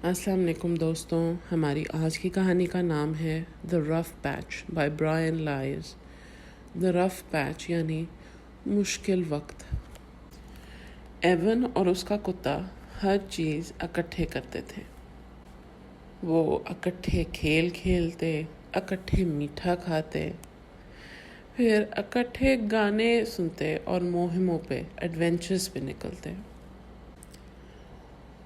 السلام علیکم دوستوں، ہماری آج کی کہانی کا نام ہے دا رف پیچ بائی برائن لائز۔ دا رف پیچ یعنی مشکل وقت۔ ایون اور اس کا کتا ہر چیز اکٹھے کرتے تھے۔ وہ اکٹھے کھیل کھیلتے، اکٹھے میٹھا کھاتے، پھر اکٹھے گانے سنتے اور مہموں پہ ایڈونچرز پہ نکلتے۔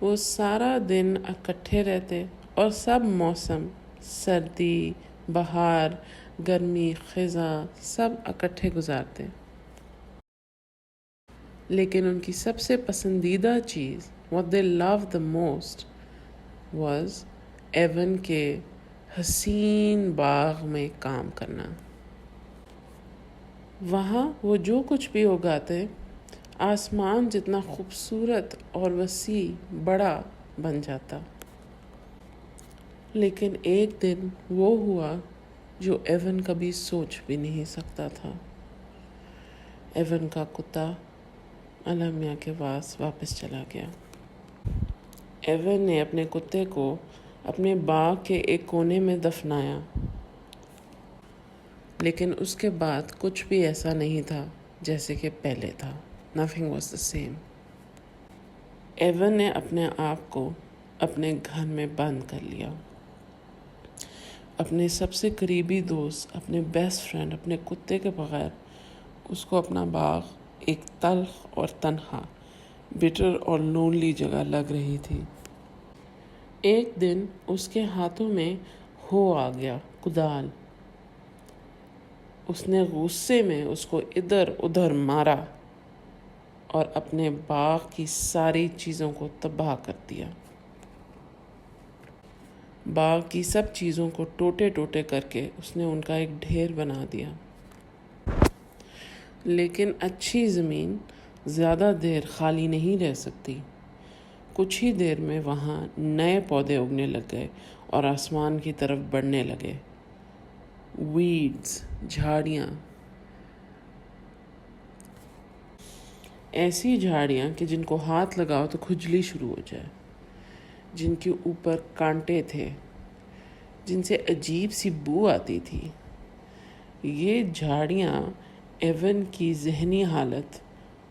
وہ سارا دن اکٹھے رہتے اور سب موسم، سردی، بہار، گرمی، خزاں، سب اکٹھے گزارتے۔ لیکن ان کی سب سے پسندیدہ چیز what they loved the most was even کے حسین باغ میں کام کرنا۔ وہاں وہ جو کچھ بھی اگاتے، آسمان جتنا خوبصورت اور وسیع بڑا بن جاتا۔ لیکن ایک دن وہ ہوا جو ایون کبھی سوچ بھی نہیں سکتا تھا۔ ایون کا کتا اللہ میاں کے پاس واپس چلا گیا۔ ایون نے اپنے کتے کو اپنے باغ کے ایک کونے میں دفنایا، لیکن اس کے بعد کچھ بھی ایسا نہیں تھا جیسے کہ پہلے تھا۔ Nothing was the same۔ Even نے اپنے آپ کو اپنے گھر میں بند کر لیا۔ اپنے سب سے قریبی دوست، اپنے بیسٹ فرینڈ، اپنے کتے کے بغیر اس کو اپنا باغ ایک تلخ اور تنہا، بٹر اور لونلی جگہ لگ رہی تھی۔ ایک دن اس کے ہاتھوں میں آ گیا کدال۔ اس نے غصے میں اس کو ادھر ادھر مارا اور اپنے باغ کی ساری چیزوں کو تباہ کر دیا۔ باغ کی سب چیزوں کو ٹوٹے ٹوٹے کر کے اس نے ان کا ایک ڈھیر بنا دیا۔ لیکن اچھی زمین زیادہ دیر خالی نہیں رہ سکتی۔ کچھ ہی دیر میں وہاں نئے پودے اگنے لگ گئے اور آسمان کی طرف بڑھنے لگے۔ ویڈز، جھاڑیاں، ایسی جھاڑیاں کہ جن کو ہاتھ لگاؤ تو کھجلی شروع ہو جائے، جن کے اوپر کانٹے تھے، جن سے عجیب سی بو آتی تھی۔ یہ جھاڑیاں ایون کی ذہنی حالت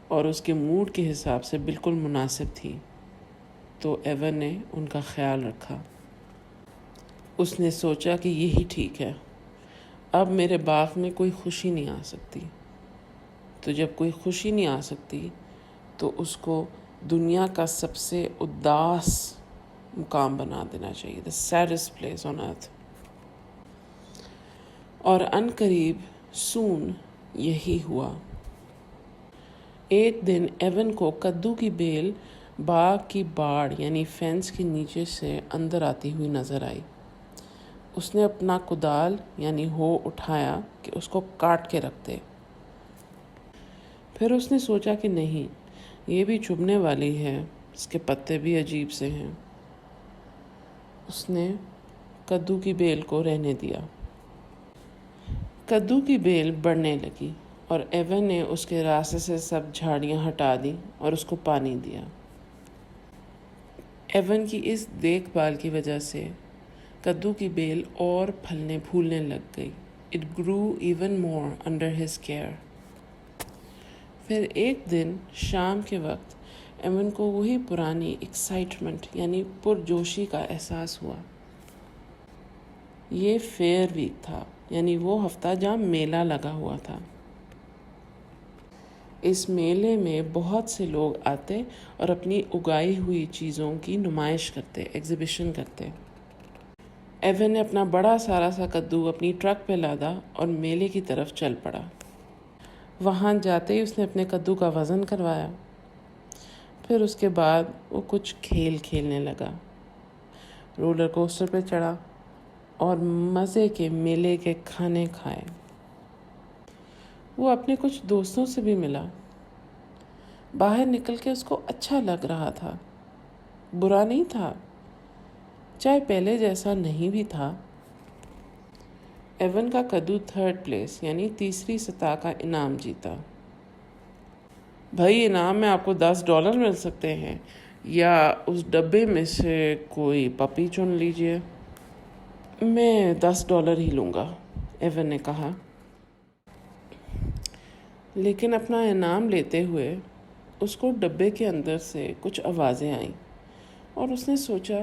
اور اس کے موڈ کے حساب سے بالکل مناسب تھی، تو ایون نے ان کا خیال رکھا۔ اس نے سوچا کہ یہی ٹھیک ہے، اب میرے باغ میں کوئی خوشی نہیں آ سکتی۔ تو جب کوئی خوشی نہیں آ سکتی تو اس کو دنیا کا سب سے اداس مقام بنا دینا چاہیے، the saddest place on earth۔ اور ان قریب سون یہی ہوا۔ ایک دن ایون کو کدو کی بیل باغ کی باڑ یعنی فینس کے نیچے سے اندر آتی ہوئی نظر آئی۔ اس نے اپنا کدال یعنی اٹھایا کہ اس کو کاٹ کے رکھ دے۔ پھر اس نے سوچا کہ نہیں، یہ بھی چبھنے والی ہے، اس کے پتے بھی عجیب سے ہیں۔ اس نے کدو کی بیل کو رہنے دیا۔ کدو کی بیل بڑھنے لگی اور ایون نے اس کے راستے سے سب جھاڑیاں ہٹا دی اور اس کو پانی دیا۔ ایون کی اس دیکھ بھال کی وجہ سے کدو کی بیل اور پھلنے پھولنے لگ گئی۔ It grew even more under his care۔ پھر ایک دن شام کے وقت ایون کو وہی پرانی ایکسائٹمنٹ یعنی پرجوشی کا احساس ہوا۔ یہ فیئر ویک تھا، یعنی وہ ہفتہ جہاں میلہ لگا ہوا تھا۔ اس میلے میں بہت سے لوگ آتے اور اپنی اگائی ہوئی چیزوں کی نمائش کرتے، ایگزیبیشن کرتے۔ ایون نے اپنا بڑا سارا سا کدو اپنی ٹرک پہ لادا اور میلے کی طرف چل پڑا۔ وہاں جاتے ہی اس نے اپنے کدو کا وزن کروایا۔ پھر اس کے بعد وہ کچھ کھیل کھیلنے لگا، رولر کوسٹر پہ چڑھا اور مزے کے میلے کے کھانے کھائے۔ وہ اپنے کچھ دوستوں سے بھی ملا۔ باہر نکل کے اس کو اچھا لگ رہا تھا، برا نہیں تھا، چاہے پہلے جیسا نہیں بھی تھا۔ ایون کا کدو 3rd پلیس یعنی تیسری سطح کا انعام جیتا۔ بھائی انعام میں آپ کو $10 مل سکتے ہیں، یا اس ڈبے میں سے کوئی پپی چن لیجئے۔ میں $10 ہی لوں گا، ایون نے کہا، لیکن اپنا انعام لیتے ہوئے اس کو ڈبے کے اندر سے کچھ آوازیں آئیں اور اس نے سوچا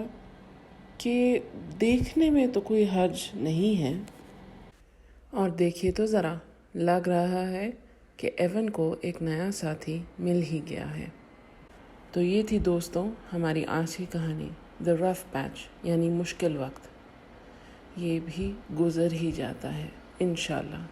کہ دیکھنے میں تو کوئی حرج نہیں ہے، اور دیکھیے تو ذرا، لگ رہا ہے کہ ایون کو ایک نیا ساتھی مل ہی گیا ہے۔ تو یہ تھی دوستوں ہماری آج کی کہانی، دا رف پیچ، یعنی مشکل وقت۔ یہ بھی گزر ہی جاتا ہے انشاءاللہ۔